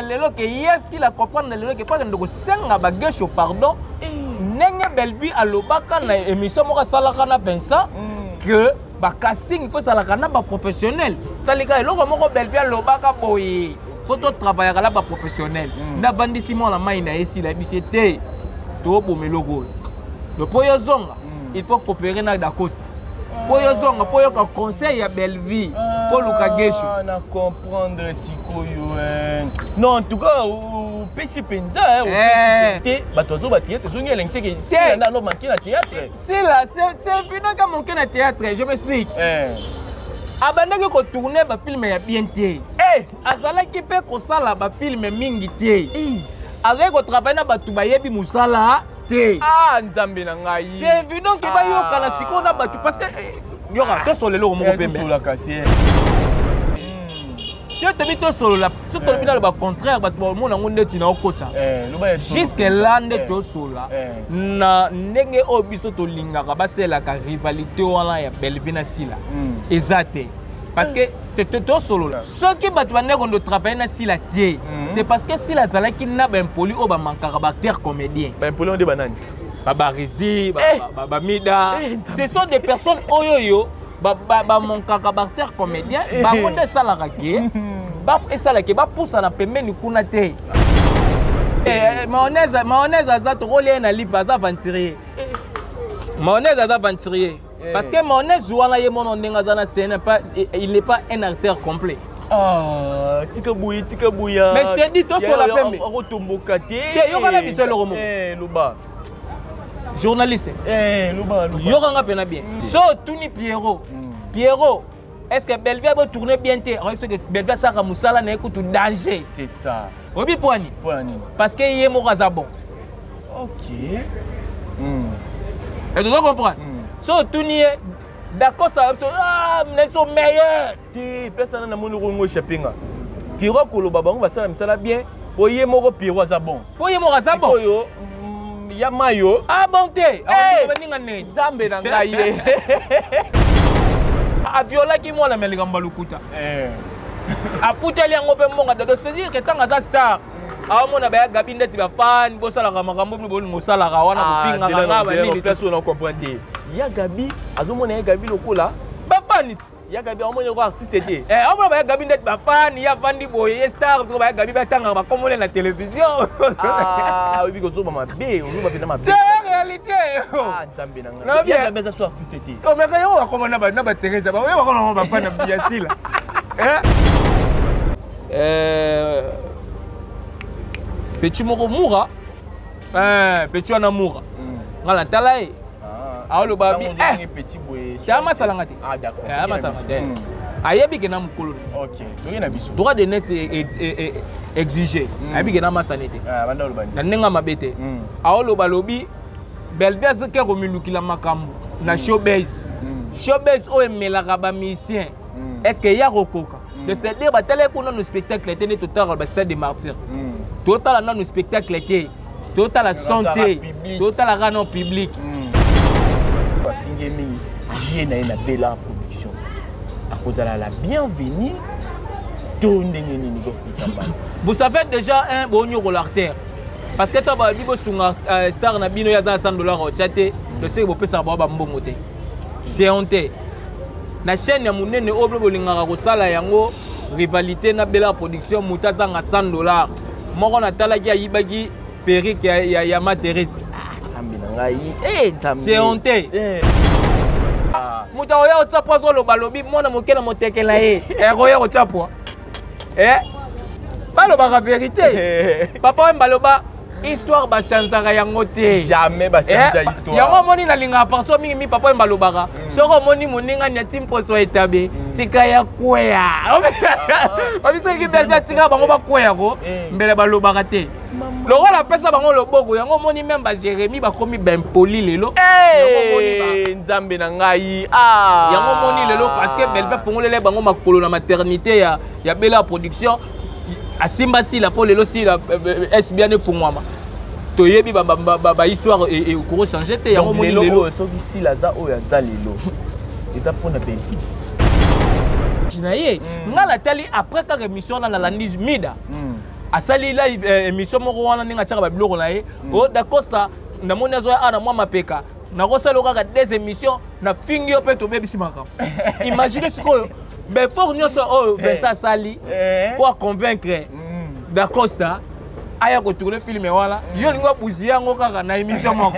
lelo que yes qu'il a comprendre lelo que pas ndoko senga ba gesho pardon nenge Belleville alobaka na émission moko salaka na Vincent que ba casting il faut salaka na ba professionnel talika eloko moko Belleville alobaka boye faut travailler là ba professionnel na bandisi mo la mai na esi la bisete to bomeloko le poyo zonga il faut coopérer na Dacosta poyo zonga poyo ka conseil ya Belleville pour Luka Gesho na comprendre sikoyo non en tout cas pesi penza batozo batie tezongi elengise ke na no manquer na théâtre c'est là c'est évident que manquer na théâtre je m'explique abandaki ko tourner ba film ya bien té azalaki pe ko sala ba film mingi té avec ko travailler na batu bayebi musala té nzambe na ngai c'est évident que ba yoka na siko na batu parce que yoka to solelo ko moko pembe sola kasier tu te mis to solo la surtout le final ba contraire batu ba mona ngonde tina okosa jusque là nde to sola na ndenge obiso to lingaka ba sela ka rivalité wana ya Belleville na Sila ezate parce que te solo là ce qui batu ba ndeko ndo travailler na Sila tie c'est parce que Sila zalaki na ba impoli o ba mankaka ba acteur comédien ba impoli on de banani Babarizi ba Mida ce sont des personnes oyoyo ba mankaka ba acteur comédien ba konde sala raké ba esalaki ba poussa na pembeni kuna te mayonnaise aza rôle na lipa aza aventurier mayonnaise aza aventurier parce que mayonnaise wana ye mono ndenge aza na scène il n'est pas un acteur complet tika bouya mais je te dis to sur la pembe otomboka te yokana biselo romo luba journaliste luba yokanga pena bien so tuni Pierrot est-ce que Belleville va tourner bien té est-ce que Belleville saka musala na écoute danger c'est ça obi poani parce que yé mo kaza bon OK et tu dois comprendre so tuni d'accord ça mais sont meilleurs ti personne na moni ngo shoppinga Pierrot koloba bango basala misala bien po yé mo ko Pierrot za bon yo ya mayo bon té baninga ne zambe na ngai aviola ki mwana melinga mbalukuta aputeli yango pe monga de se dire que tanga za star awamona ba gabi ndeti ba fan bosalaka makambo ni bolingo salaka wana kupinga ngaba nini personne on comprendre ya gabi azomona ya gabi lokola ba fan ya gabi awamona ko artiste te awamona ba gabi ndeti ba fan ya vandi boye star to ba gabi ba tanga ba komole na télévision oui ko zo mama be on va pena ma be réalité nzambe nanga ya gabi za so artiste te mais quand on va komona ba na ba Teresa ba we ba kona ba fan na Biasila Petit moko Moura petit wana Moura ngala tala e awolo babi petit boye tama salanga te d'accord ama salanga te ayebi ke na mukolo OK donc na biso droit de naissance exigé ayebi ke na masane te banda lo bandi nenga mabete awolo balobi Belleville ke ko milukila makambo na showbiz o emelaka ba musicien est-ce que ya rokoka de se dire batale ko no spectacle était total ba stade de martyrs total na no spectacle était total la santé total la rano public Bafingemi bien na Bella production à cause de la bienvenue tondenge ni ngosika vous savez déjà un bonyo l'artère parce que toi ba bibo sunga star na bino ya za $100 au chate le sait bo pesa ba mbongo te c'est honte na chaîne ya munene oblo bolingaka ko sala yango rivalité na Bella production mutasa nga $100 moko na talaki ayibaki perruque ya Materese nzambe na ngai nzambe c'est honte muta oya otsapo so lo balobi mona mokela motekela ye roya otsapo baloba la vérité papa mbaloba histoire ba chanzaka yango te jamais ba chanza histoire yango moni na linga parto mingi mi papa mbalobaka soko moni moninga nya timposo etabe tika ya kwea obiso ki Belleville tika bango ba kwea ko mbele balobaka te loko la pesa bango loboko yango moni même ba Jérémy ba komi ben poli lelo yango moni ba nzambe na ngai yango moni lelo parce que Belleville fongolele bango makolo na maternité ya Bella production asimba si la pour lelo si la est bien pour moi toyebi ba histoire et ko changer te yango moni lelo soki si la za oya za lelo eza pona Belleville jinaye ngala tali après ka émission na landis mida asali la émission moko wana ninga tchaka ba biloko na ye o d'accord ça na moni azo ana mwa mapeka na kosala kaka des émissions na fingi pe to bebisi makam imaginez sikoyo ben pour nous oh ben ça sali pour convaincre d'accord ça aya ko tourner film wala yo lingo buzia ngo kaka na émission moko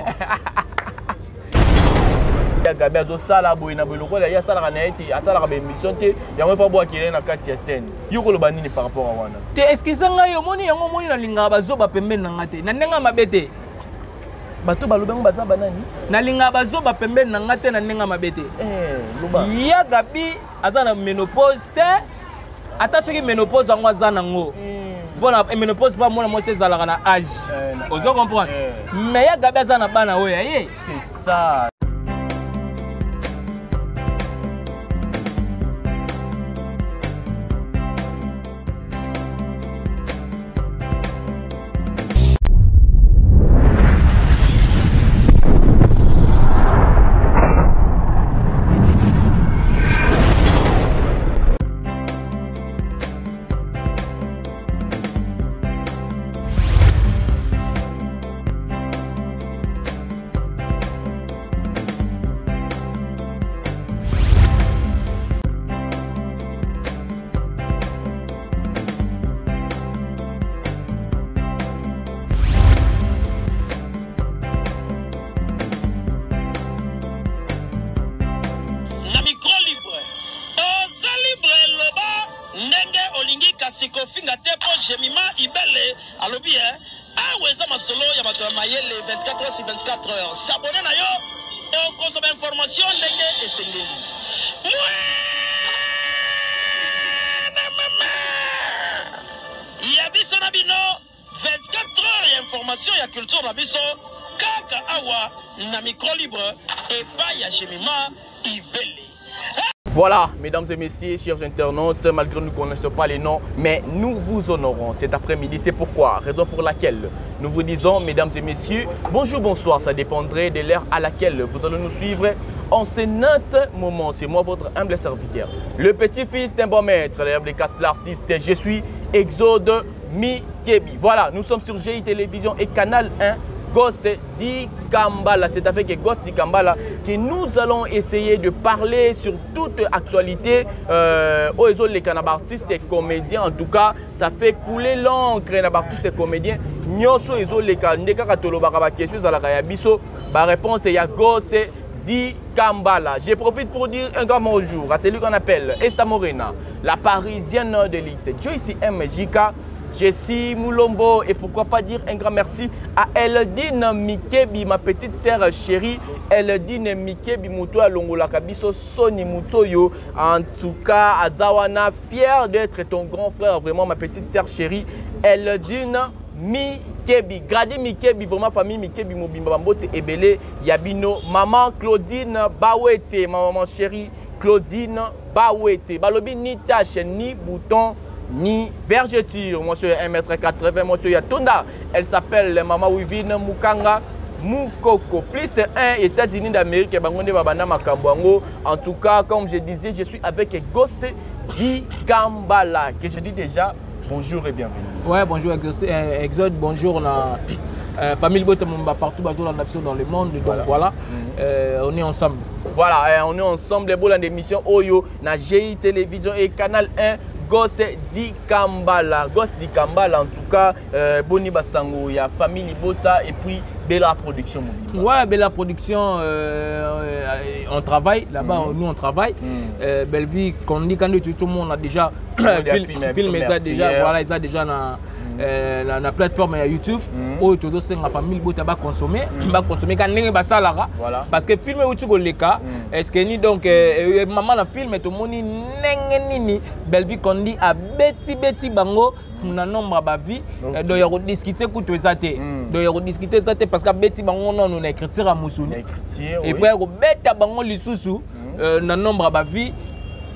Gabi azo sala boy na boloko ya sala na eti asala ka émission te yango fa boa kile na kati ya scène yoko lo banini par rapport à wana te excuse nga yo moni yango moni na linga bazo ba pembeni na ngate na ndenga mabete bato balobengo baza banani na linga bazo ba pembeni na ngate na ndenga mabete loba ya Gabi aza na ménopause te ata soki ménopause yango aza nango bona ménopause pas mona mwasi ezalaka na âge ozo comprendre mais ya Gabi aza na bana oyo ye c'est ça. Kofinga tepo Jemima Ibele alobi aweza masolo ya bato mayele 24 heures sur 24 heures s'abonner na yo o consommer information ndenge esengeli ya biso na bino 24 heures ya information ya culture na biso kaka awa na micro libre et pas ya Jemima Ibele. Voilà, mesdames et messieurs, chers internautes, malgré nous ne connaissons pas les noms, mais nous vous honorons cet après-midi. C'est pourquoi, raison pour laquelle nous vous disons, mesdames et messieurs, bonjour, bonsoir, ça dépendrait de l'heure à laquelle vous allez nous suivre en ce net moment. C'est moi, votre humble serviteur, le petit-fils d'un bon maître, l'artiste, je suis Exode Mikebi. Voilà, nous sommes sur GI Télévision et Canal 1. Gosse di Kambala, c'est avec Gosse di Kambala que nous allons essayer de parler sur toute actualité aux les canabartistes et comédiens. En tout cas, ça fait couler l'encre les artistes et comédiens. Nyoso ezo les kandeka katolo bakaba question à la kayabiso. Ba réponse est Gosse di Kambala. Je profite pour dire un grand bonjour à celui qu'on appelle Esta Morena, la parisienne de l'X, Joyce MJK. Jessie Moulombo et pourquoi pas dire un grand merci à Eldine Mikebi, ma petite sœur chérie. Eldine Mikebi Mutoa Longola Kabiso Soni Mutoyo. En tout cas, Azawana, fier d'être ton grand frère, vraiment ma petite sœur chérie. Eldine Mikebi, Gradi Mikebi, vraiment famille Mikebi Mobimba Mbote Ebele, Yabino, maman Claudine Bawete, ma maman chérie Claudine Bawete. Balobi ni tache ni bouton ni vergeture, monsieur 1m80, monsieur Yatunda. Elle s'appelle Maman Wivine Mukanga Mukoko. Plus 1 États-Unis d'Amérique. En tout cas, comme je disais, je suis avec Gosse di Kambala. Que je dis déjà bonjour et bienvenue. Ouais, bonjour Exode, bonjour la famille Botemumba partout dans le monde. Donc voilà, on est ensemble. Voilà, on est ensemble. Les bols d'émission Oyo, na GI Télévision et Canal 1. Gosse di Kambala, Gosse di Kambala en tout cas, Boni Basango, il y a Famille Bota et puis Bella Production. Ouais, Bella Production, on travaille là-bas, nous on travaille. Belleville, quand on dit quand tout le monde a déjà filmé ça déjà, voilà, ils ont déjà la plateforme YouTube où tout le monde famille Bota va consommer quand on est ça là, parce que filmer où tu go les cas, est-ce que ni donc maman la film tout le monde nini Belleville qu'on dit à Betty Bango. Na nombre ba vie donc ya discuter ku to ezate donc ya discuter ezate parce que Betty bango non na écriture à musuni et puis ya beta bango lisusu na nombre ba vie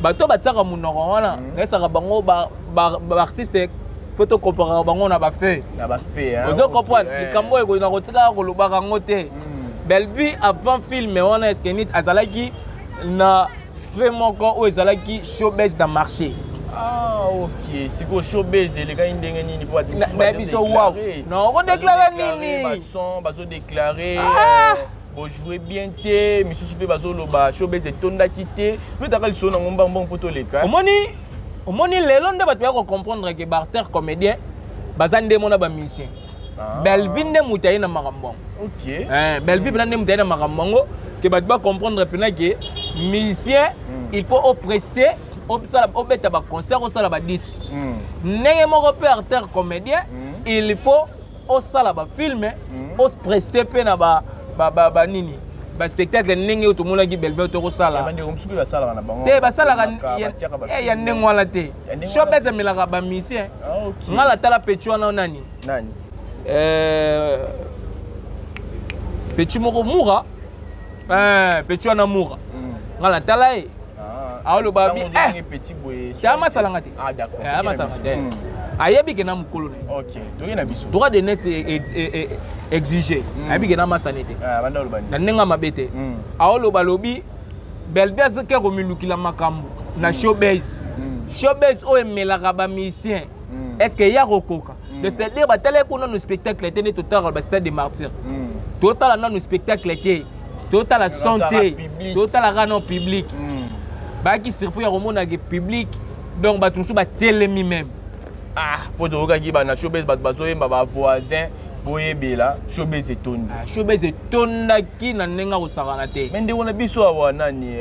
bato batsaka munoko wana ngesaka bango ba artiste photo comparer bango na ba fait hein vous comprendre likambo eko na kotika ko lobaka ngote Belleville avant film wana est-ce que nit azalaki na fait moko o ezalaki showbiz dans marché. Ah, ok. Si vous showbiz, les gars, ils ne peuvent pas déclarer. Non, on déclare nini. Bazo déclarer. Bon jouer bien té, mais sous bazo loba showbiz et tonda quitté. Mais t'as quel son en bon poto les gars. Au moni les londes tu vas comprendre que Barter comédien, bazande mon aba musicien. Belvin de moutaye na marambo. Ok. Belvin de moutaye na marambo que tu vas comprendre que musicien il faut au prester. Au bête à concert, au salaba disque. N'est mon repère comédien, il faut au salaba film, au prester peine à nini. Spectacle n'est tout le monde qui belve au sala. Te basala ya nengwala te. Showbiz me la raba musicien. Ngala tala pechu na nani. Nani. Pechu moko mura. Pechu na mura. Ngala tala e. Ah le babi petit boy. Tama salangati. Ah d'accord. Tama salangati. Ayebi ke na mukolo ne. OK. Toki na biso. Droit de naissance exigé. Ayebi ke na masanete. Ah banda lo bani. Na nenga mabete. Ah le balobi belvez ke ko milukila makambo na showbiz. Showbiz o emelaka ba musicien. Est-ce que ya rokoka? De ce débat télé qu'on a nos spectacles était total ba stade des martyrs. Total na nos spectacles était total la santé, total la rano public. Baki surpris à romona ke public donc ba tunsu ba telemi même. Ah, pour de qui ba na showbiz ba bazoye ba voisin boyebela showbiz etonda. Showbiz etonda ki na nenga osakana te. Mais ndeko na biso awa nani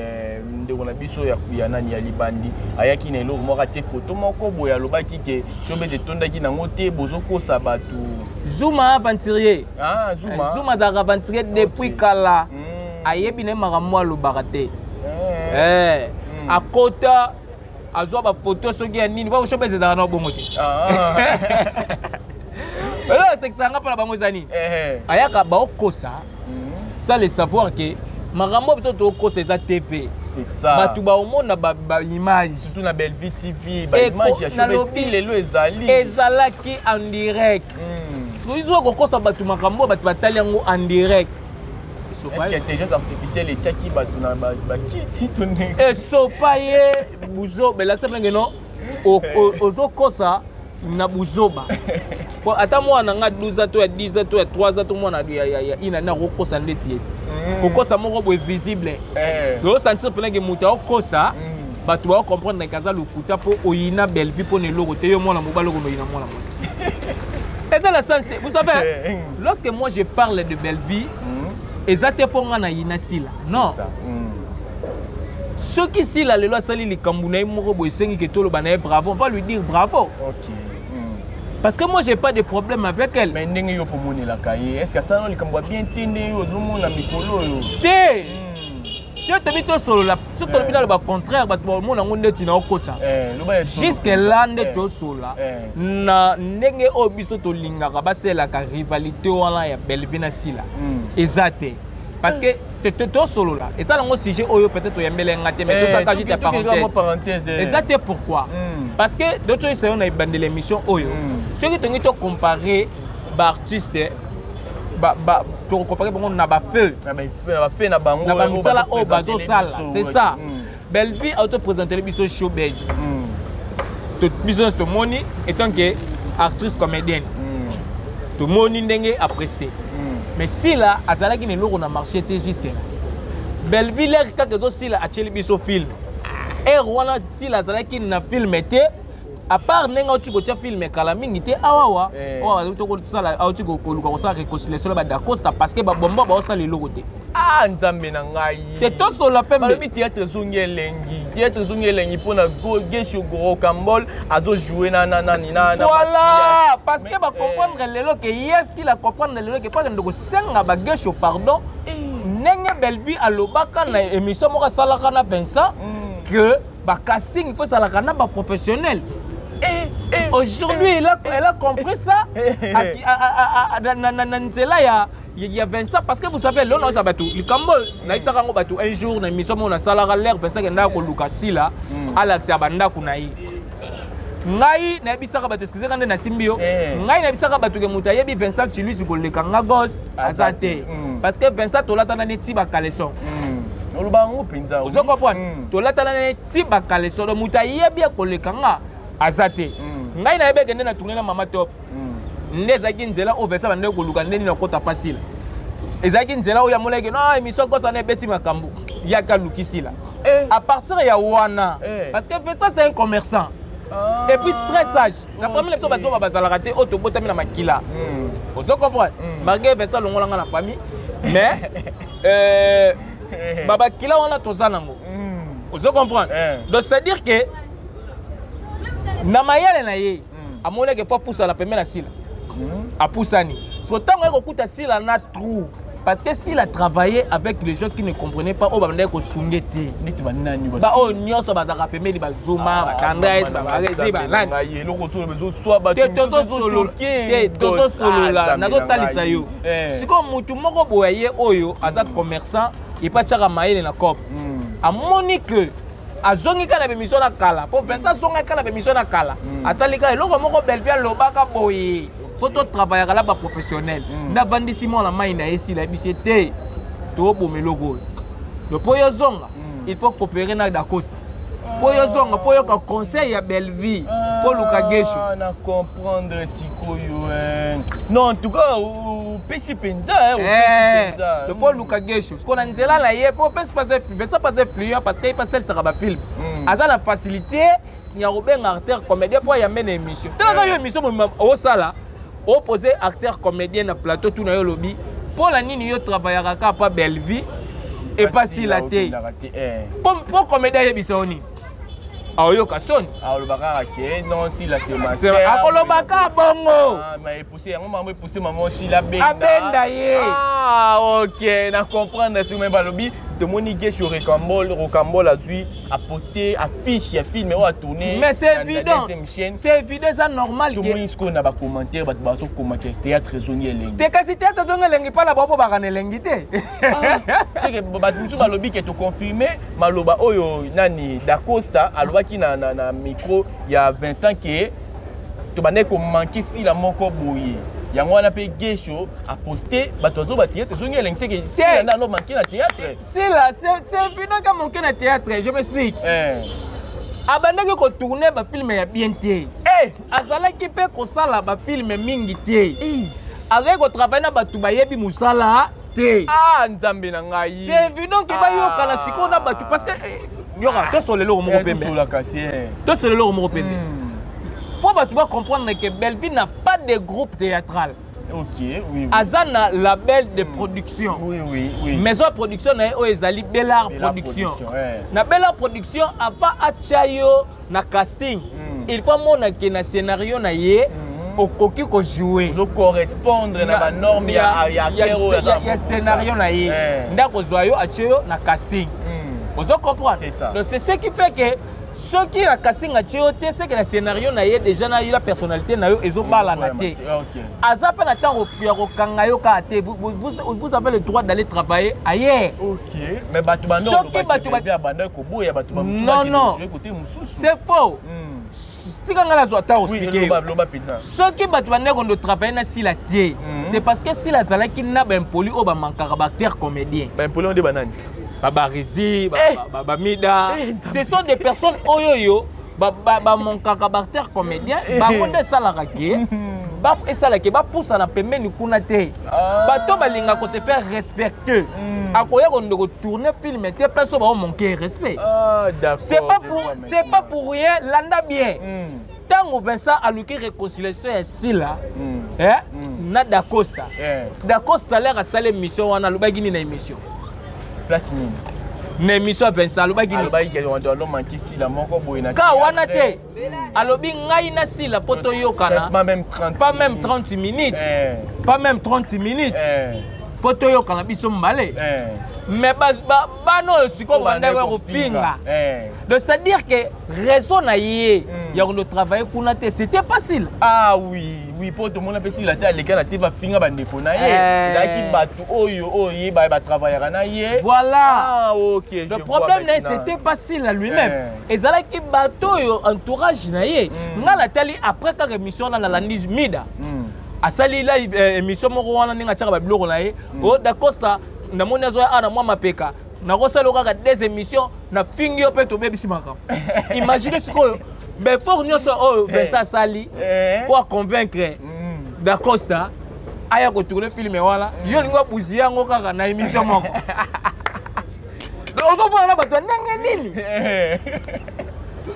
ndeko na biso ya nani ya libandi ayaki na eloko moko tie photo moko boya lobaki ke showbiz etonda ki nango te bozo kosa batu. Zuma aventurier. Ah, Zuma. Zuma da aventurier depuis kala. Ayebi ne makamwa lobaka te. À côté, à zoa photo soki ya nini, va showbiz ezala na bongo te. Alors c'est que ça nga pa bango zani. Ayaka ba okosa. Ça le savoir que makambo biso to okosa eza TP. C'est ça. Batu ba omona ba image. Surtout na Belleville TV, ba image ya showbiz style lo ezali. Ezalaki en direct. So izo ko kosa batu makambo batu batali yango en direct. Est-ce que l'intelligence artificielle est qui batuna ba kiti tonné et sopaye buzo bela sepenge no ozo kosa na buzoba po ata mwana nga 12 to ya 10 to ya 3 to mwana ya ina na kokosa ndeti kokosa moko bo visible do sentir pelenge muta okosa batu ba comprendre kaza lokuta po oyina Belleville po ne logo te yo mwana mobalo ko oyina mwana mosi. Et dans le sens vous savez lorsque moi je parle de Belleville ezate ponga na inasila non ceux qui si la lelo sali likambu na moko bo esengi ke tolo bana bravo on va lui dire bravo. OK. Parce que moi j'ai pas de problème avec elle. Mais ndenge yo pomoni la kaye est-ce que ça non likambu bien tende yo zomo na mikolo yo te tu te bito solo la surtout le ba contraire ba to mona ngonde tina okosa jusque là ndeto sola na ndenge o biso to lingaka basela ka rivalité wana ya Belleville na sila ezate parce que te solo là et ça le sujet oyo peut-être yembele ngate mais tout ça quand j'étais parenthèse ezate pourquoi parce que d'autres choses on a bandé l'émission oyo ceux qui t'ont comparé ba artiste pour comparer bon na ba feu na bango na ba misala o bazo sala c'est ça Belleville auto présenter biso showbiz tout business to money étant que actrice comédienne tout money ndenge a presté mais si là azalaki ne loko na marché te jusqu'à Belleville quelque chose si là a cheli biso film et Rwanda si là azalaki na film était à part nenga tu ko tia film kala mingi te awawa o to ko sala au tu ko luka ko sa réconciliation ba d'acosta parce que ba bomba ba sala loko te ah nzambe na ngai te to solo pembe ba bi théâtre zungelengi pona go gesho go kambol azo jouer na voilà parce que ba comprendre lelo que yes qu'il a comprendre lelo que pas ndoko senga ba gesho pardon nenge Belleville alobaka na émission mo sala kana Vincent que ba casting il faut sala kana ba professionnel. Aujourd'hui, elle a compris ça. Il y a Vincent, parce que vous savez, l'on a battu. Le Cambodge, un jour, nous sommes en salaire à l'air, Vincent, qui a Lucas là, à l'Axabanda Kunaï. Ngai na bisaka bato excusez quand na simbio ngai na bisaka bato ke mutaye bi Vincent tu lui ko le kanga gos azate parce que Vincent tolata na neti ba caleçon Olobango penza. Vous comprenez? To latana ti bakale solo muta yebi akolekanga azate. Ngai na yebeke na tourner na mama top. Ndezaki nzela ovesa bande koluka ndeni na kota pasila. Ezaki nzela oya moleke no émission ko sana beti makambu. Yaka lukisila. À partir ya wana parce que Vesta c'est un commerçant. Et puis très sage. La famille les bato ba bazala raté auto botami na makila. Vous comprenez? Malgré Vesta longolanga na famille mais baba kila wana tozanango. Vous comprenez? Donc c'est-à-dire que na mayele na ye amoneke pas pousser la première sila. A poussani. So tant que kuta sila na trou parce que s'il a travaillé avec les gens qui ne comprenaient pas au bandé ko sungeti niti banani ba o nyoso ba daka pemeli ba zuma ba tendresse ba barezi ba nani eloko solo bezo soit ba toto solo la na do talisa yo siko mutu moko boye oyo aza commerçant et pas tchaka maele na cop a monique azongi kana bemission na kala po pensa zonga kana bemission na kala atalika eloko moko belvia lobaka boye faut travailler là bas professionnel na bandisi mo la mai na esi la bisete to bomeloko le poyo zonga il faut coopérer na Dacosta poyo zonga poyo ka conseil ya Belleville pour Luka Gesho na comprendre sikoyo non en tout cas pesi penza le pour Luka Gesho ce qu'on a nzela la ye pour passer fluent parce qu'il passe ça ba film aza la facilité il y a Robin artère comédien pour y amener émission tellement émission au sala opposé acteur comédien na plateau tout na yo lobby pour la nini yo travaillera ka pas Belleville et pas si la té pour comédien yebisoni ayo kasoni alobaka ke non si la c'est akolobaka bongo mais pousser maman pousser maman si la benda ye OK na comprendre ce même lobby de Monique sur Rocambole a suivi à poster affiche ya film ou à tourner mais c'est évident c'est normal tout monde ce qu'on a ba commentaire ba so commentaire théâtre raisonnier lengi te kasi théâtre raisonnier lengi pas la bobo ba kana lengi te c'est que ba tout ba lobby que to confirmer maloba oyo nani Dacosta aloba ki na micro il y a Vincent qui to ba ne ko manquer si la moko boye yango wana pe Gesho a posté batozo ba théâtre zongi lengi c'est que si na no manquer na théâtre c'est là c'est évident que manquer na théâtre je m'explique abandaki ko tourner ba film ya bien té azalaki pe ko sala ba film mingi té avec ko travailler na batu ba yebi musala té nzambe na ngai c'est évident que ba yoka na siko na batu parce que yoka to solelo mo pembe to solelo mo pembe faut batu ba comprendre que Belleville n'a pas de groupe théâtral. OK, oui. Azana label de production. Oui. Maison production na ezali Bellard production. Na Bellard production a pas achayo na casting. Il faut mona que na scénario na ye okoki ko jouer. Zo correspondre na ba norme ya scénario na ye. Ndako zoyo achayo na casting. Vous comprenez? C'est ça. Donc c'est ce qui fait que ce qui a cassé c'est que le scénario n'a déjà la personnalité n'a eu ils ont pas la naté. Azapa n'attend vous avez le droit d'aller travailler ailleurs. OK. Mais batubano non. C'est faux. Ce qui va travailler na si la té, c'est parce que si la zala qui n'a ben poli au ba manquera caractère comédien. Ben poli on dit banane. Babarizi, Babamida, ce sont des personnes oyoyo, mon caractère comédien, bakonde salarake, et salake, pousse à la pembe ni kunate. Bato balinga ko se faire respecter. Akoya on doit tourner film et tes personnes vont manquer respect. C'est pas pour rien, landa bien. Tant on veut ça à l'outil réconciliation ici là, na Dacosta. Dacosta salaire à salaire mission on a le bagini na émission. Place nini mais mission Vincent aloba gini aloba ki on doit manquer si la moko boyena ka wana te alobi ngai na si la poto yokana pas même 30 minutes pas même 30 minutes poto yokana biso mbale mais bano siko banda ko pinga donc c'est à dire que raison na yé ya on travailler kuna te c'était facile oui pour tout le monde peut si la tête les gars va finga bande ko na yé là qui batu oyo ba travailler na yé voilà OK le problème c'était facile à lui-même et ça là qui bateau entourage na yé ngala tali après quand émission na la niche mida asali la émission moko wana ninga tshaka ba biloko na ye d'accord ça na moni azo ana mwa mapeka nakosala kaka 2 émissions na fingi yo pe to bebisi makambo. Imaginez ce que ben pour nous Vincent Sali pour convaincre Da Costa aya ko tourner film wala yo lingo buzi yango kaka na émission moko. Donc on va là bato ndenge nini.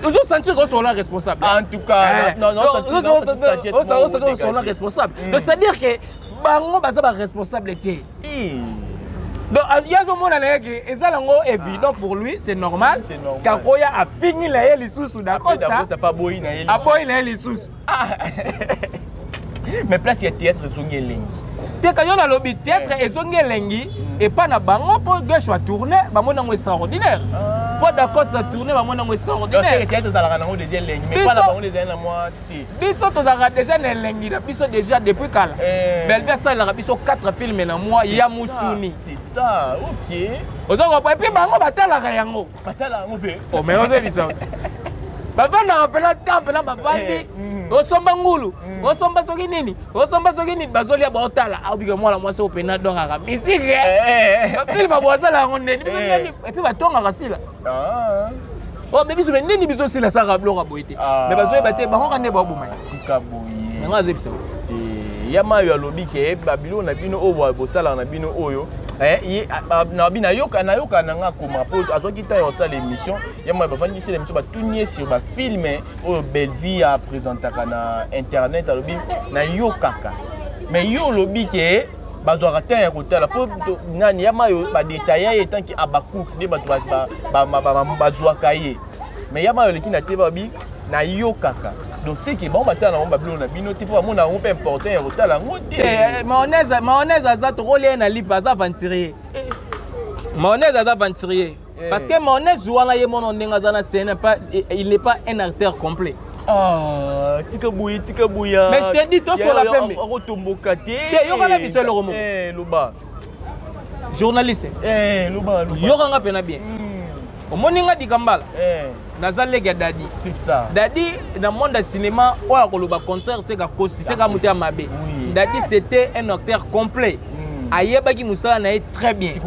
Ils ont senti qu'ils sont là responsables. En tout cas, non, ils sont là responsables. Donc c'est-à-dire que bango baza ba responsabilité. Donc il y a ce monde là que c'est évident pour lui, c'est normal. Quand Koya a fini la les sous d'accord ça. Ça pas boy na a boy les sous. Mais place il y a théâtre zongi lengi. Te quand on a lobby théâtre et zongi lengi et pas na bango pour gauche soit tourner, ba mona extraordinaire. Pas d'accord ça tourner, ba mona extraordinaire. Donc c'est théâtre ça la na déjà lengi, mais pas na bango déjà na moi si. Biso to za déjà na lengi, biso déjà depuis kala. Belvia ça la biso 4 films na moi ya musuni. C'est ça. OK. Ozoko pa puis bango batala ka yango. Batala ngo pe. Oh mais ozo bisa. Bavanda rapela temple na bavandi. Osomba ngulu. Osomba soki nini? Osomba soki nini bazoli ba otala. Abike moi la moi c'est opena donga ka. Misike. Bapili ba bozala ngone. Biso nini et puis batonga kasila. Oh mais biso nini biso sila sa rablo ka boité. Mais bazoli bate bango ka ne ba boma. Tika boye. Nga zebisa. Yama yo alobi ke Babylone na bino oyo bosala na bino oyo. Na bina yoka na nga koma po azoki ta yo sala émission yama ba fandi sala émission ba tourner sur ba film oyo Belleville a présentaka na internet alobi na yokaka. Mais yo lobi ke bazwa rater ya kotala po nani yama yo ba détailler etant ki abakou de ba bazwa kaye. Mais yama yo leki na te ba bi na yokaka. Donc c'est que bon matin on va blonde na bino tipo mon na on peut importer hôtel en côté mayonnaise aza to rolé na lipa za aventurier mayonnaise aza aventurier parce que mayonnaise wana ye mon ndinga za na scène pas il n'est pas un acteur complet. Tika bouya mais je te dis toi sur la pembe rotomboka te yo kana bisel romo loba journaliste loba yo kanga pena bien omoninga dikambala nazalege Dadi. C'est ça. Dadi dans le monde du cinéma, le contraire c'est Kosi, c'est Kamouté Amabé. Dadi c'était un acteur complet. Ayeba qui Moussa n'a très bien. Si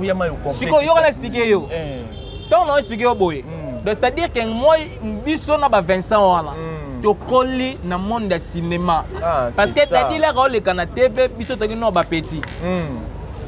on a expliqué yo. Tant on a expliqué yo boy. Donc c'est-à-dire que moi biso na ba Vincent wana. To koli dans le monde du cinéma. Parce que Dadi là rôle le na TV biso to no ba petit.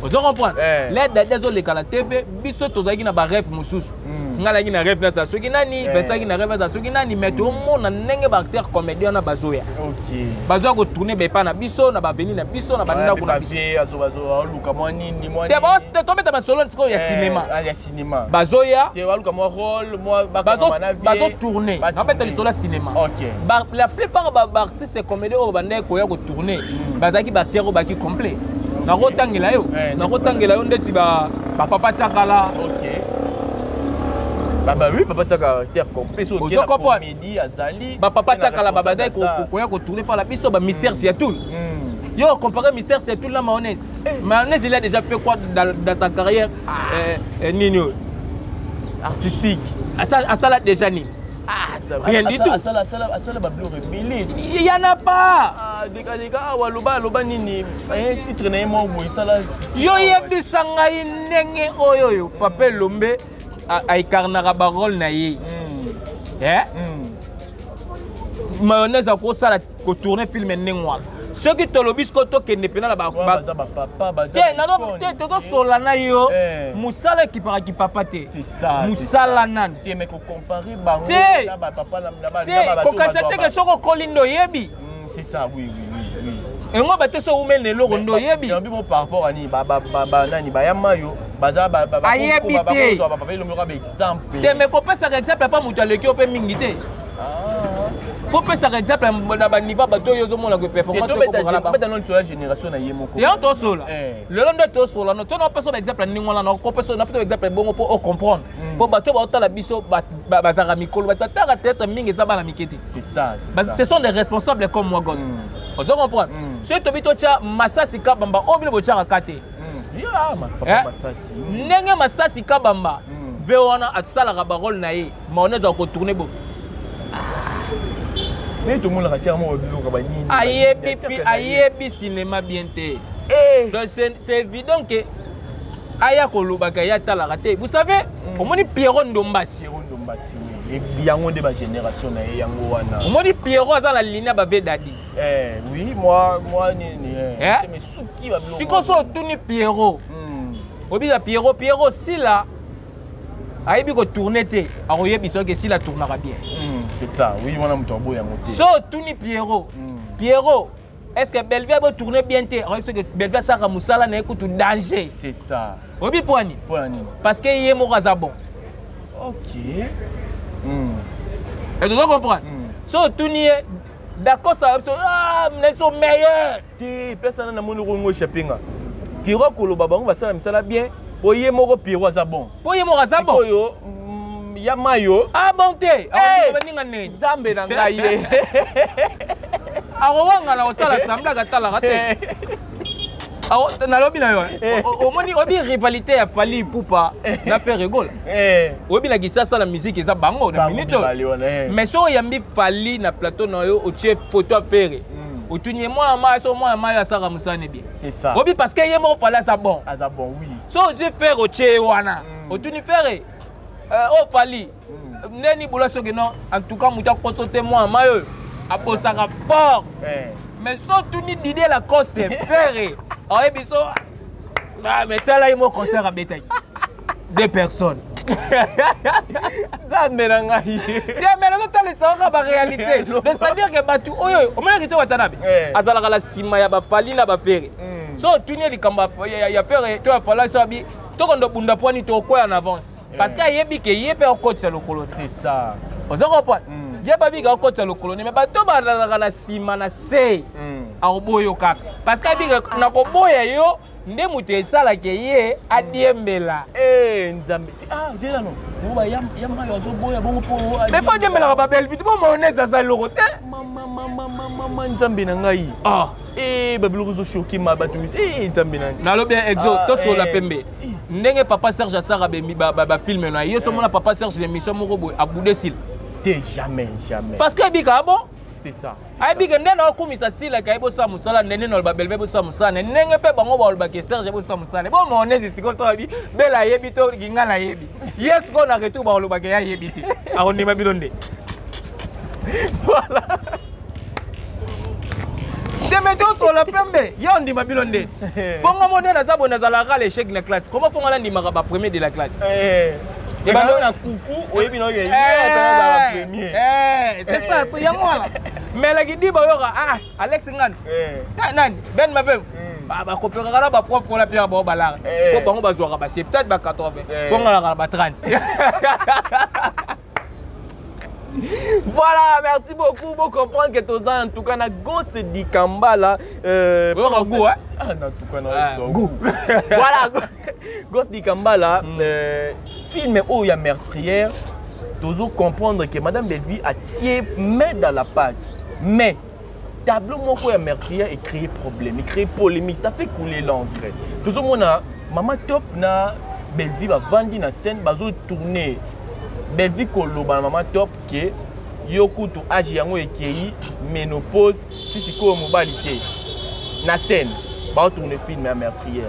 Vous comprenez? Les Dadi zo le na TV biso to na ba rêve mususu. Ngala qui na rêve na soki nani Vincent qui na rêve na soki nani mais tout le monde na ndenge ba acteur comédien na bazoya. OK. Bazoya ko tourner be pa na biso na ba venir na biso na ba ndako na biso. Bazo luka mwani ni mwani. Te boss te tombe ta ba solo tiko ya cinéma. Ya cinéma. Bazoya. Te luka moi rôle moi bazo tourner. Na peta li solo cinéma. OK. La plupart ba artistes comédiens au bande ko ya ko tourner. Bazaki ba acteur ba ki complet. Na rotangela yo ndeti ba papa Tiakala. OK. Bah oui, papa Tiaka terre complet sur la comédie Azali. Bah papa Tiaka la babada ko tourner par la biso ba Mystère Seattle. Yo comparé Mystère Seattle la mayonnaise. Mayonnaise il a déjà fait quoi dans sa carrière Nino artistique. Ça l'a déjà ni. Rien du tout. Ça ba bleu rebelle. Il y en a pas. Deka loba nini un titre na mo boy ça là. Yo yebisanga ndenge oyo Papa Lombe aikarnaka barole na ye. Mayonnaise ko sala ko tourner film ndenge wana. Ce qui te lobis ko to kende pena la ba papa. Te to sola na yo. Musala ki para ki papa te. C'est ça. Musala nan. Te me ko comparer bango na ba papa na ba. Ko katsate ke soko kolindo yebi. C'est ça, oui. Et moi batte so umen ne loro ndo yebi. Bien bi par rapport à ni ba nani ba yamayo baza ba ayebi te. Ba papa le mo ba exemple. Te me ko pesa exemple pas mutu aleki ope mingi te. Faut pesa exemple na ba niveau bato yo zo mona ko performance ko kala ba. Dans notre génération na yemo ko. Et on to sola. Le long de to sola no to no pesa exemple ni ngona no ko pesa na pesa exemple bongo pour comprendre. Pour bato ba otala biso ba zara mikolo ba tata tête mingi za ba na mikete. C'est ça. Ce sont des responsables comme moi gosse. Vous comprenez? Je te bito cha Masasi Kabamba on vile bocha rakate. Papa Masasi. Nenge Masasi Kabamba. Bewana atsala ka barole na ye. Mayonnaise ko tourner bo. Mais tout le monde retire mon biloko ba nini. Ayebi cinéma bien te. Donc c'est évident que aya kolobaka ya talaka te. Vous savez, omoni Pierrot Ndombasi. Pierrot Ndombasi. Et yango de ma génération na yango wana. Omoni Pierrot aza la ligne ba Vedadi. Oui, moi mais souki ba biloko. Siko so tuni Pierrot. Obisa Pierrot si la ayebi ko tourner te. Akoyebi so ke si la tournera bien. C'est ça. Oui, moi na mutombo ya moté. So tuni Pierrot. Pierrot, est-ce que Bellevue va tourner bien te? Est-ce que Bellevue saka musala na écoute danger? C'est ça. Obi poani. Poani. Parce que yé mo kaza bon. OK. Et tu dois comprendre. So tuni d'accord ça nous sommes meilleurs. Ti personne na moni rongo chapinga. Pierrot koloba bango basala misala bien. Po yé moko Pierrot za bon. Po yé mo kaza bon. Yo ya mayo. Ah bon te. Zambe na ngai. Awanga na osala sambla gatala gate. Awo na lobi na yo. Omoni obi rivalité ya Fally Ipupa na fait rigole. Obi na gisasa la musique eza bango na minute. Mais so yambi Fally na plateau na yo otie photo à faire. Otunye moi ma so moi ma ya saka musane bien. C'est ça. Obi parce que yemo Fally ça bon. Asa bon oui. So je faire otie wana. Otuni faire oh Fally. Neni bola so que non en tout cas muta kotote moi ma yo. Aposaka fort. Mais surtout ni d'idée la cause de faire. Ah biso. Ah mais tel là il m'a concert à bétail. Deux personnes. Ça me rend aïe. Mais là tu as la réalité. C'est-à-dire que batu oyo, o mena kiti watanabe. Azala la sima ya ba Fally na ba faire. So tu ni likamba ya faire to Fally so bi to kondo bunda poani to ko en avance. Parce que yebi ke yé pe coach le colo. C'est ça. Ozo comprendre. J'ai pas vu qu'on côté le colonie mais pas tout bas dans la cima na se a oboyo kaka parce que biga na koboya yo ndemute sala ke ye adiembela nzambe déjà non bon ya mayo zo boya bon po mais faut diembela ba belle vite bon monnaise ça lorote mama nzambe na ngai babilo zo choquer ma batu nzambe na lo bien exo to so la pembe ndenge papa Serge Asara ba film na yo so mona papa Serge l'émission moko boy aboude sil jamais. Parce que bika bon c'était ça. Ay bika ndena okumisa sila kai bo sa musala ndene no ba belbe bo sa musala ndenge pe bango ba ba ke Serge bo sa musala bo monezi siko so bi bela yebi to ginga na yebi yes ko na retu ba lo ba ke ya yebi ti akondi ma bilonde voilà Demeto to la pembe ya ndi ma bilonde bongo modèle za bona za la gale l'échec na classe comment faut ngala ndi ma ba premier de la classe et ben on a coucou oyebi no ye la premier c'est ça to ya moi mais la gidi ba yoka Alex Ngan nani Ben Mavem ba kopera kala ba prof ko la pia ba balara ko bango ba zwa ba c'est peut-être ba 80 ko ngala ba 30 Voilà, merci beaucoup pour comprendre que tous en tout cas na Gosse di Kambala en tout cas go. Voilà, Gosse di Kambala film où il y a meurtrière toujours comprendre que madame Bellevue a tiré main dans la pâte. Mais tableau mon quoi meurtrière et créer problème, et créer polémique, ça fait couler l'encre. Toujours mon maman top na Bellevue va vendre na scène bazo tourner. Bellevue koloba maman top ke yokutu agi yango ekei ménopause si siko mobali te na scène ba tourner film ya meurtrière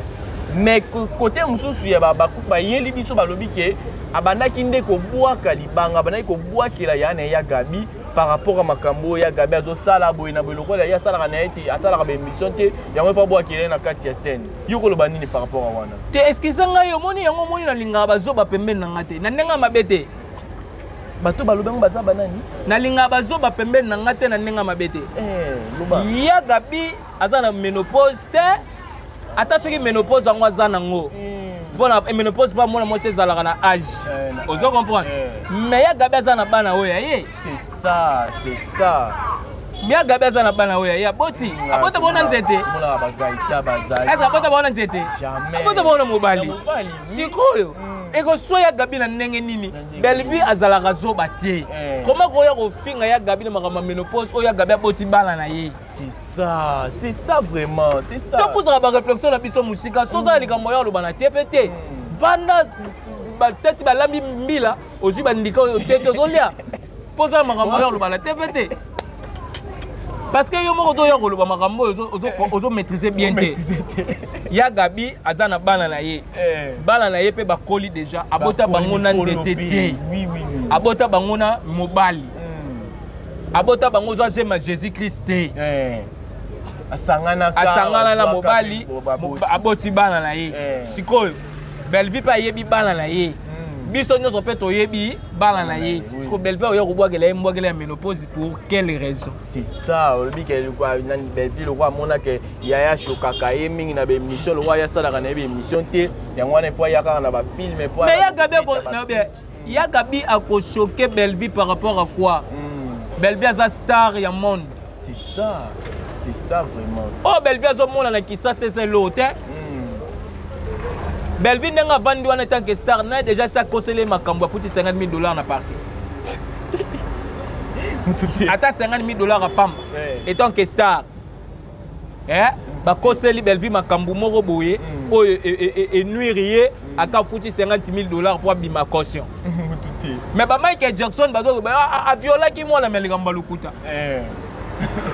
mais côté mususu ya ba kupa yeli biso balobi ke abandaki nde ko bwaka libanga abandaki ko bwakela ya na ya Gabi par rapport à makambo ya Gabi azo sala boy na boloko ya sala na eti asala ba émission te yango fa bwakela na kati ya scène yokoloba nini par rapport à wana te excuse nga yo moni yango moni na linga bazo ba pembeni na ngate na ndenga mabete bato balobengo baza banani na linga bazo ba pembeni na ngate na ndenga mabete loba ya Gabi aza na ménopause te ata soki ménopause yango aza nango bona ménopause pas moi moi c'est la na âge ozo comprendre mais ya Gabi aza na bana oya ye c'est ça bien Gabi aza na bana oya ya boti abota bona nzete bona ba gaita bazali asa abota bona nzete jamais abota bona mobali sikoyo eko soya Gabi na ndenge nini Bellevue azalaka zoba te comment ko ya ko finga ya Gabi na makama ménopause oya Gabi aboti bana na ye c'est ça vraiment c'est ça to pour ba réflexion na biso musika soza likambo ya lobana TPT banda ba tete ba lambi mbila ozi ba ndika tete ozolia poza makambo ya lobana TPT Parce que yo moko to yo koloba makambo ozo maîtriser bien te. Ya Gabi azana bana na ye. Bana na ye pe bakoli déjà abota bango na nzete te. Oui. Abota bango na mobali. Abota bango zo azema Jésus Christ te. Asangana na mobali aboti bana na ye. Sikoyo Belleville pa yebi bana na ye. Biso nyonso pe toyebi bana na ye. Parce que Belleville oyo kobwakela ye mbwakela ya ménopause pour quelle raison? C'est ça, olobi ke quoi nani Belleville quoi mona ke yaya shokaka ye mingi na be mission lo ya sala kana be mission te yango wana po ya kaka na ba film po. Mais ya Gabi ko na bien. Ya Gabi a ko choquer Belleville par rapport à quoi? Belleville za star ya monde. C'est ça. C'est ça vraiment. Oh Belleville zo mona na kisa c'est l'hôtel. Belleville n'a pas vendu en tant que star, n'a déjà ça conseillé ma cambo foutu $50,000 na parti. Attends $50,000 à Pam. Et tant que star. Ba conseillé Belleville ma cambo moro boye et nuirier à quand foutu $50,000 pour bima caution. Mais ba Michael Jackson ba a viola qui moi la melinga lukuta.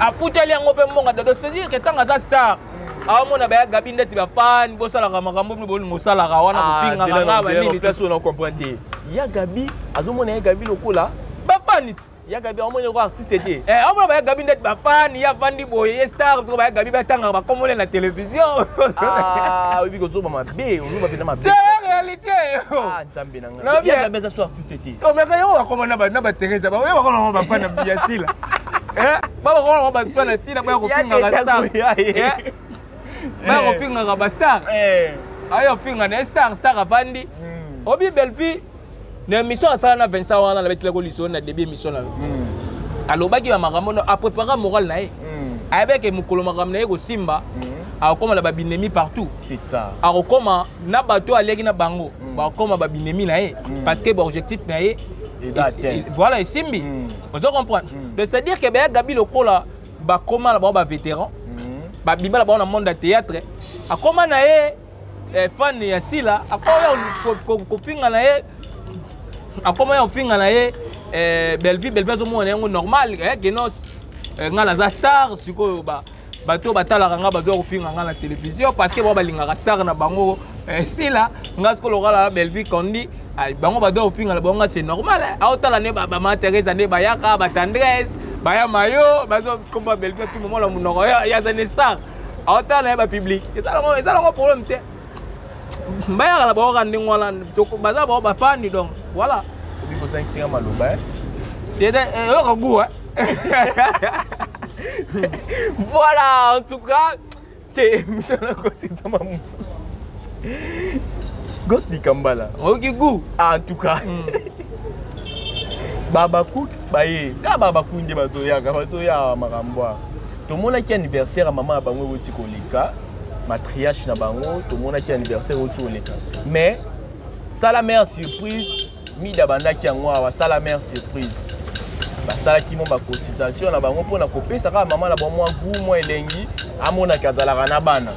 A pouté les ngopé monga de se dire que tant que star Amona ba Gabi ndeti ba fan bo sala makambo bo ngosala ka wana kupinga nga ba nini personne on comprendre. Ya Gabi azomona ya Gabi lokola ba fanit. Ya Gabi amona ko artiste te. Amona ba Gabi ndeti ba fan ya fandi boye star parce que ba Gabi ba tanga ba komole na télévision. Oui ko so ba mabe, on ba pena mabe. C'est réalité. Nzambe nanga. Ya Gabi za so artiste te. O me ka yo akomona ba na ba Teresa ba yo bakona ba fan na biasila. Ba bakona ba fan na sila ba ko pinga ka star. Ba ko finga ka ba star. Ayo finga na star afandi. Obi Belleville na mission asala na Vincent wana na betile ko liso na début mission na. Alobaki ba makambo a préparer moral na ye. Avec mukolo makambo na ye ko simba. A koma la ba binemi partout. C'est ça. A koma na bato aleki na bango. Ba koma ba binemi na ye parce que objectif na ye voilà et simbi. Vous comprenez? C'est-à-dire que ba Gabi lokola ba koma la ba vétéran. Ba bimba la ba na monde de théâtre. A koma na ye fan ya sila a ko finga na ye. A koma ya finga na ye Belleville zo mo na ngo normal que non ngala za star siko ba bato batala nga bazo ko finga nga na télévision parce que ba linga star na bango sila nga sko lokala Belleville kondi bango bado finga la bango c'est normal aotala ne ba ma Teresa ne ba yaka ba tendresse baya mayo bazo komba Belleville tout moment la munoko ya za star aotala ba public et ça la problème te baya la ba randi ngwala to baza ba fani donc voilà il faut 5 6 maloba yo goût voilà en tout cas te monsieur la côté ça m'a moussous Ghost di Kambala ok goût en tout cas babaku baye ka babaku nde bato ya makambo to mona ki anniversaire maman bango woti koleka matriarche na bango to mona ki anniversaire woti koleka mais ça la meilleure surprise mi da bandaki yango wa ça la meilleure surprise basalaki mo bacotisation na bango mpona kopesa kaka mama na bamwa gu mwa elengi amonaki azalaka na bana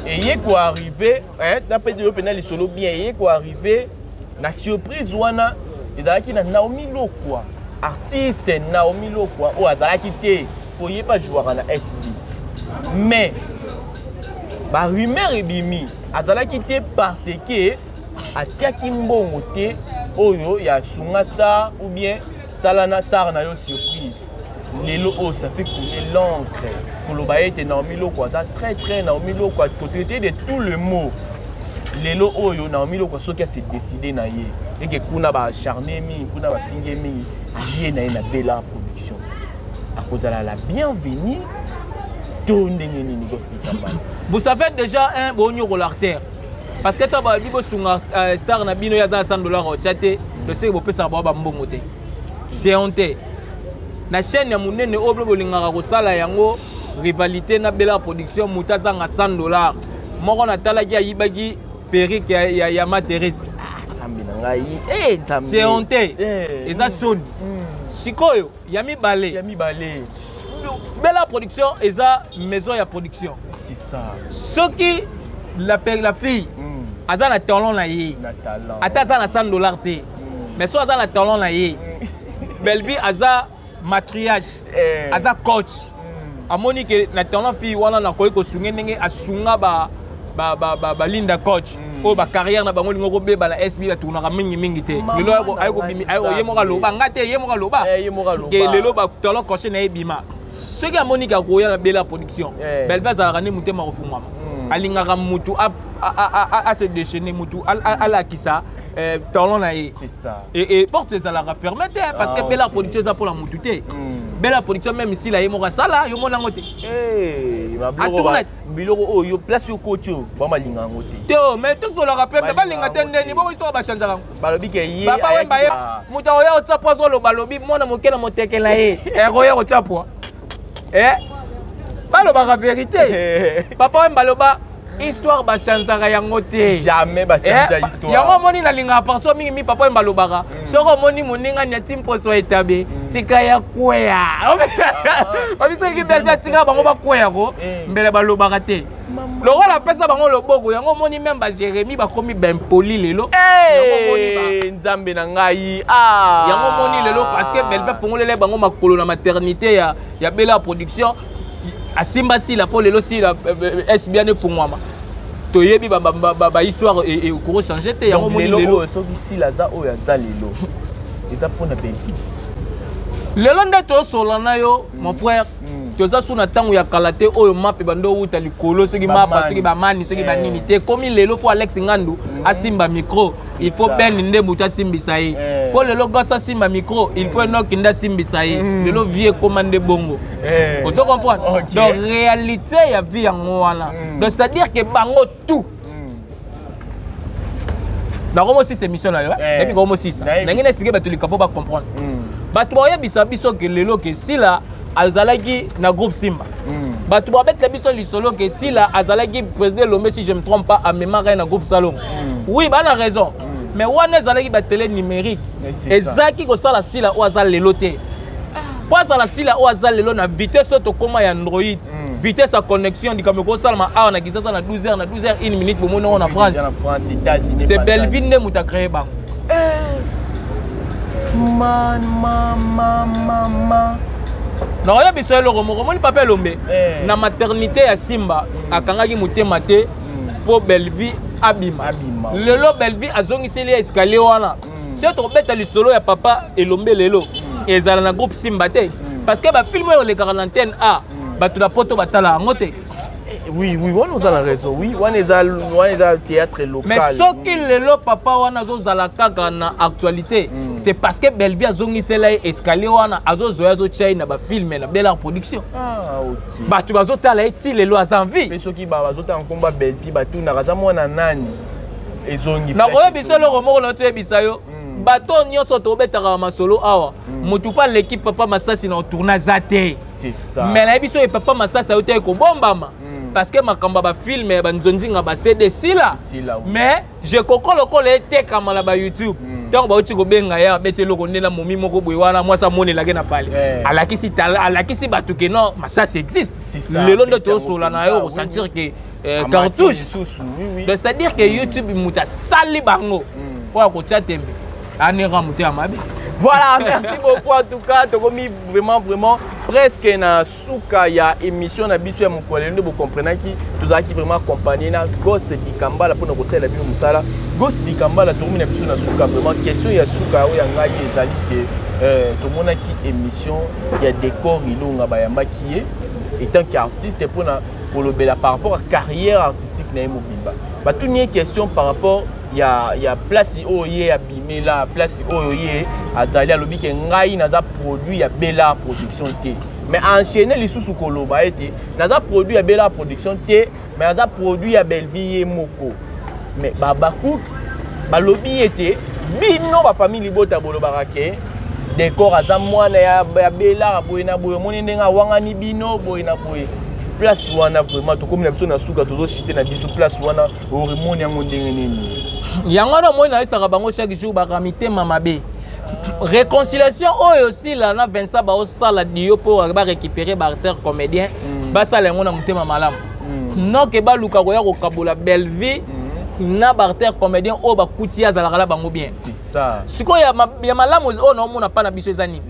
eye koarrive na mpe yo pena lisolo bien eye koarrive na surprise wana ezalaki na Naomi Lokwa artiste Naomi Lokwa oyo azalaki te koyeba jouaka na SB mais barumeur ebimi azalaki te parce que atiaki mbongo te oyo ya sunga star ou bien salana star na yo surprise lelo oh ça fait couler l'encre koloba ete Naomi Lokwa ça très Naomi Lokwa to traiter de tout le mot lelo oyo Naomi Lokwa soki a se décider na ye et que kuna ba acharné mi kuna ba finge mi ye na na Bella production à cause la bienvenue to ndenge nini ko sikamba vous savez déjà un bonyo rolarter parce que taba bibo sunga star na bino ya za $100 au chaté le sait bo pesa ba mbongo te c'est honte na chaîne ya munene oblo bolingaka ko sala yango rivalité na Bella production mutaza nga $100 moko na talaki ayibaki perruque ya ma Teresa nzambe na ngai nzambe c'est honte eza soni sikoyo ya mibale Bella production eza maison ya production c'est ça soki la fille aza na talent na ye ata aza na $100 te mais so aza na talent na ye Belleville aza matriarche aza coach amoni que na tona fille wana na koyi ko sunge ndenge asunga ba linda coach o ba carrière na bango lingo ko beba na SB la tournera mingi te lelo ayko bimi ayo yemoka loba ngate yemoka loba ke lelo ba tolo coach na ebima ce qui amoni ka koya na bela production belva za rani mutema kofungama alingaka mutu a se déchaîner mutu ala kisa talon na ye c'est ça et porte ça la permettre parce que bela production ça pour la mutu te bela production même si la yemoka sala yo mona ngote biloko oyo place yo kotio ba malinga ngote te mais tout sur le rappel mais balinga te ndeni bo histoire ba changer balobi ke ye papa wemba ye mutu oya otsapo so lo balobi mona mokela motekela ye roya otsapo baloba la vérité papa wemba loba histoire ba changer yango te jamais ba changer histoire yango moni na linga partir mingi papa wemba lobaka soko moni moninga nyati mposo etabe tika ya kwea obiso ki belbia tika bango ba kwea ko mbele ba lobaka te loko la pesa bango loboko yango moni même ba Jérémy ba komi ben poli lelo yango moni ba nzambe na ngai yango moni lelo parce que belbia pongolele bango makolo na maternité ya bela production asimba si la pour lelo si la SBN pour moi to yebi ba histoire et ko changer te yango moni lelo soki si la za o ya za lelo eza pona benki lelo nde to solo na yo mon frère toza suna tango ya kalate oyo mape bando uta likolo soki mapa soki ba mani soki ba nini te komi lelo pour Alex Ngandu asimba micro il faut ben nde buta simbisa ye pour lelo gossa simba micro il faut no kinda simbisa ye lelo vie commande bongo tu comprends donc réalité ya vie yango wana donc c'est à dire que bango tout na comme aussi c'est mission là et puis comme aussi ça nangina expliquer ba tulika pour ba comprendre batu ba yebisa biso ke lelo ke sila azalaki na groupe Simba batu ba bet la biso lisolo ke sila azalaki président Lomé si je me trompe pas a mémoire na groupe Salon oui ba na raison mais wana azalaki ba télé numérique ezaki ko sala sila o azal lelo te po azala sila o azal lelo na vitesse to koma ya Android vitesse à connexion du kameko salma a na kisasa na 12h na 12h 1 minute pour mon en France c'est Belvin ne muta créé ba man mama non ya biso le romo ni papa Lombe na maternité ya Simba akangaki mutema te po Belvi abima lelo Belvi azongiseli escalier wana c'est to beta lisolo ya papa Elombe lelo ezala na groupe Simba te parce que ba film yo le 40 a batu la poto batala ngote oui on a la raison oui on est à théâtre local mais ce qu'il lelo papa wana zo zala kaka na actualité c'est parce que Belvi azongisela escalier wana azozoya zo China ba film na belle production OK batu bazotala eti lelo azanvi mais soki ba bazota en combat Belvi batu na kaza mwana nani ezongi na koye biso le romoko na to bisayo bato nyonso to betaka masolo awa mutu pa l'équipe papa Masasi na tourna zate c'est ça mais la biso e papa Masasi ote ko bombama parce que makamba ba film ba nzonzinga ba CD sila mais je kokolo lokolo ete kamala ba YouTube donc ba uti ko benga ya bete loko ndela momi moko boy wana mwasa mone lage na pale alakisi batu ke non Masasi existe lelo ndo to sola na yo sentir que cartouche donc c'est à dire que YouTube muta sali bango pour ko tia tembe anera muta amabe. Voilà, merci beaucoup en tout cas. Tu as mis vraiment presque na souka ya émission na biso ya mokolendo vous comprenez qui tous qui vraiment accompagné na Gosse di Kambala pour nous la bio musala Gosse di Kambala to na biso na souka vraiment question ya souka o ya ngai ezali ke to mona ki émission ya décor ilonga bayamba qui est étant qu'artiste pour le bela par rapport à carrière artistique na Mobimba. Ba tout une question par rapport il y a place oye abimé là place oye azali alobi ke ngai naza produit ya bela production té mais enchaîner les sous koloba été naza produit ya bela production té mais naza produit ya Belvie moko mais baba cook balobi été bino ba famille libota bolobaka ke décor aza mwana ya bela boyena boye moni ndenga wangani bino boyena boye place wana vraiment to comme na biso na suka tozo citer na biso place wana oremoni yango ndenge nini yango na moi na isaka bango chaque jour ba ramite mamabe réconciliation oyo aussi là na Vincent ba osala dio pour ba récupérer ba acteur comédien ba sala yango na mutema malamu non ke ba luka ko ya ko kabola Belvie na barter comédien o ba kutia za la bango bien. C'est ça. Siko ya malamu o no mona pa na biso ezani.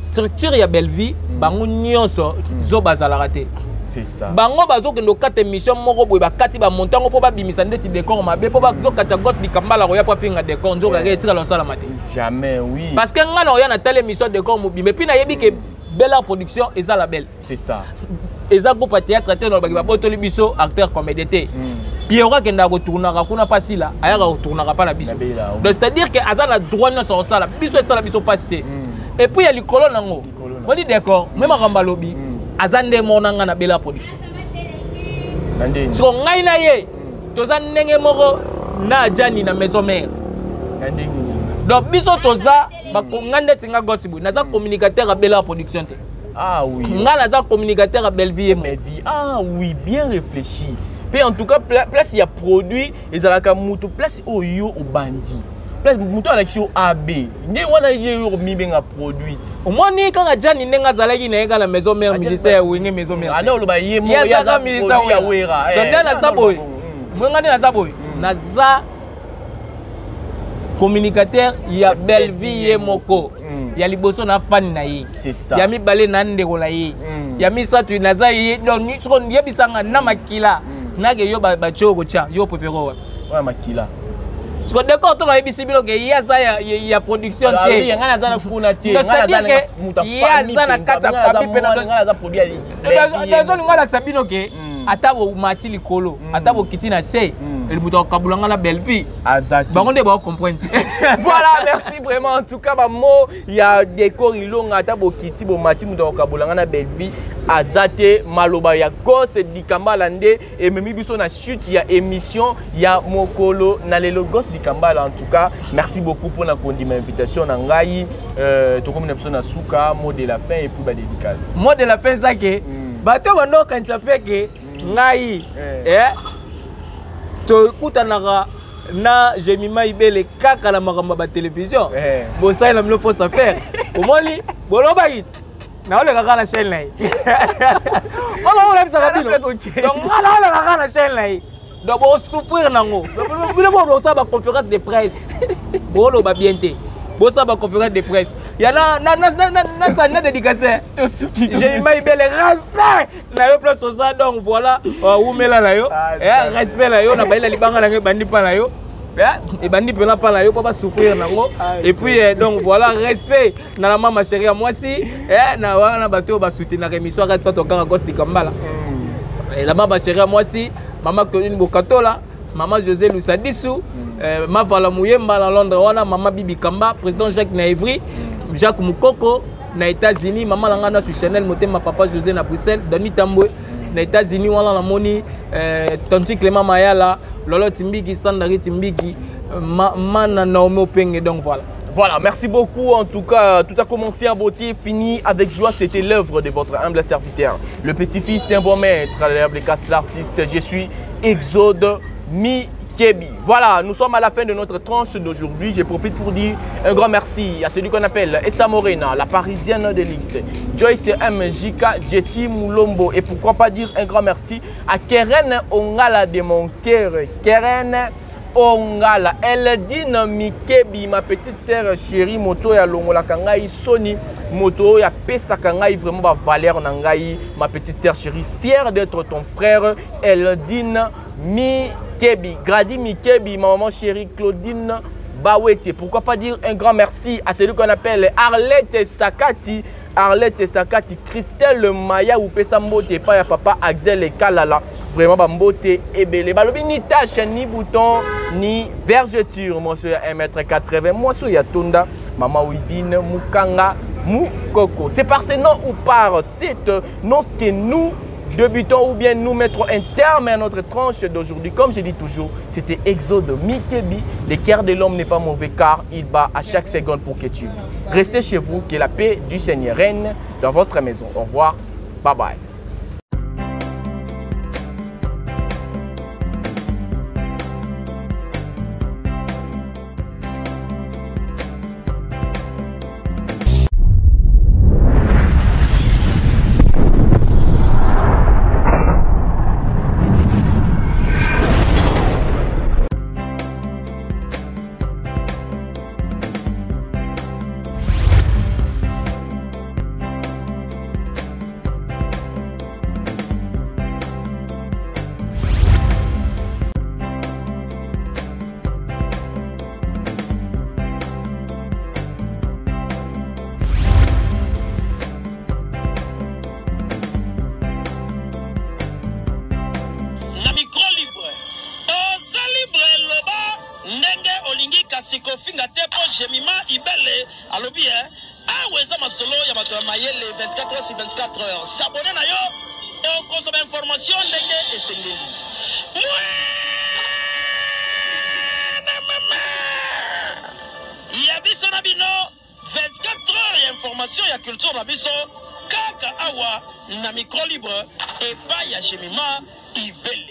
Structure ya belle vie bango nyonso zo bazala raté. C'est ça. Bango bazo kendo kate émission moko boy ba kati ba montango po ba bimisa ndeti décor mabe po ba zo kati gosse di kambala roya po finga décor nzo ka retira lo sala maté. Jamais oui. Parce que ngana oya na telle émission décor mobimbe puis na yebi ke Belle Production eza la belle. C'est ça. Eza groupe théâtre te no ba botoli biso acteur comédien te. Pierrot qui n'a retourné à kuna pas là, ailleurs retournera pas la biso. Donc c'est-à-dire que Azan a droit de sur ça, la biso ça la biso pas cité. Et puis il y a les colonnes nango. On dit d'accord, même à Rambalobi, Azan de mon nanga na Belle Production. Si on ngai na ye, toza nenge moko na jani na maison mère. Donc biso toza ba ngande tinga gossibu, naza communicateur à Belle Production te. Ah oui. Nga naza communicateur à Belleville. Ah oui, bien réfléchi. Mais en tout cas, place il y a produit, et ça la mutu place au yo au bandit. Place mutu à l'action AB. Ni wana yo mi benga produit. Au moins ni quand Jani nenga zalaki na la maison mère ministère ou une maison mère. Alors le ba ye mo ya za ministère ya wera. Donc na saboy. Mwenga na saboy. Naza communicateur ya Belleville moko. Ya liboso na fan na ye. C'est ça. Ya mi balé na ndeko na ye. Ya mi satu naza ye donc so yebisanga na makila. Nage yo ba choko cha yo préféro wa makila. Parce que d'accord to ba yebisi bilo ke yaza ya production te. Ya ngana za na kuna te. Ngana za na muta famille. Yaza na kata famille pe na ngana za produit ali. Dans ngana sabino ke atabo mati likolo, atabo kitina se. Et le kabulanga na belle vie. Bango ne ba comprendre. Voilà, merci vraiment en tout cas ba mo il y a des korilonga atabo kiti bo mati muta kabulanga na belle vie. Azate maloba ya gosse di Kambala nde et memi biso na chute ya émission ya mokolo na lelo gosse di Kambala en tout cas merci beaucoup pour la condima invitation na ngai to comme na biso na suka mot de la fin et puis ba dédicace mot de la fin ça que bato bando kanisa peke ngai to kutanaka na Jemima Ibele kaka na makamba ba télévision bo ça la mlo faut ça faire au moli boloba it na ole kaka na chaîne là on va ça rapide donc on la kaka na chaîne là donc on souffrir nango bilo bo ça ba conférence de presse bolo ba bienté bo ça ba conférence de presse ya na ça na dédicacé Jemima Ibele respect na yo place ça donc voilà ou mela na yo respect na yo na baila libanga na bandi pa na yo et bandi pena pa na yo pas souffrir nango et puis donc voilà respect na la maman chérie moi si na wana bato ba soutenir na émission arrête pas ton grand gosse di Kambala et la maman chérie moi si maman Claudine Bokatola maman José Lusadisu ma vala Muyemba na Londres wana maman Bibi Kamba président Jacques Naivry Jacques Mukoko na États-Unis maman langa na sur Chanel motema papa José na Bruxelles Dani Tambwe na États-Unis wana la moni tonti Clément Mayala Lolo Timbiki Standard Timbiki mana Naomi Openge donc voilà. Voilà, merci beaucoup. En tout cas, tout a commencé en beauté, fini avec joie. C'était l'œuvre de votre humble serviteur, le petit-fils d'un bon maître, l'artiste. Je suis Exode Mikebi. Voilà, nous sommes à la fin de notre tranche d'aujourd'hui. Je profite pour dire un grand merci à celui qu'on appelle Esta Morena, la parisienne de l'X, Joyce MJK, Jessie Moulombo. Et pourquoi pas dire un grand merci à Keren Ongala de mon cœur. Keren Ongala, Eldine Mikebi, ma petite sœur chérie, moto ya longola kangai Sony, moto ya pesa kangai vraiment ba valeur nangai, ma petite sœur chérie, fière d'être ton frère Eldine Mikebi, Grady Mikebi, ma maman chérie Claudine Bawete. Pourquoi pas dire un grand merci à celui qu'on appelle Arlette Sakati, Arlette Sakati, Christelle Maya ou Pesambote, pas ya papa Axel et Kalala. Vraiment bambote et belle. Balobi ni tache, ni bouton, ni vergeture. Moi je suis 1m80. Moi je suis Yatunda, Maman Wivine, Mukanga, Mukoko. C'est par ces noms ou par cette nom que nous débutons ou bien nous mettrons un terme à notre tranche d'aujourd'hui. Comme je dis toujours, c'était Exode Mikebi. Le cœur de l'homme n'est pas mauvais car il bat à chaque seconde pour que tu vis. Restez chez vous, que la paix du Seigneur règne dans votre maison. Au revoir, bye bye. kasi kofinga te po Jemima Ibele alobi awa eza masolo ya bato ya mayele 24 heures sur 24 heures s'abonner na yo okozwa information ndenge esengeli ya biso na bino 24 heures ya information ya culture na biso kaka awa na micro libre epai ya Jemima Ibele.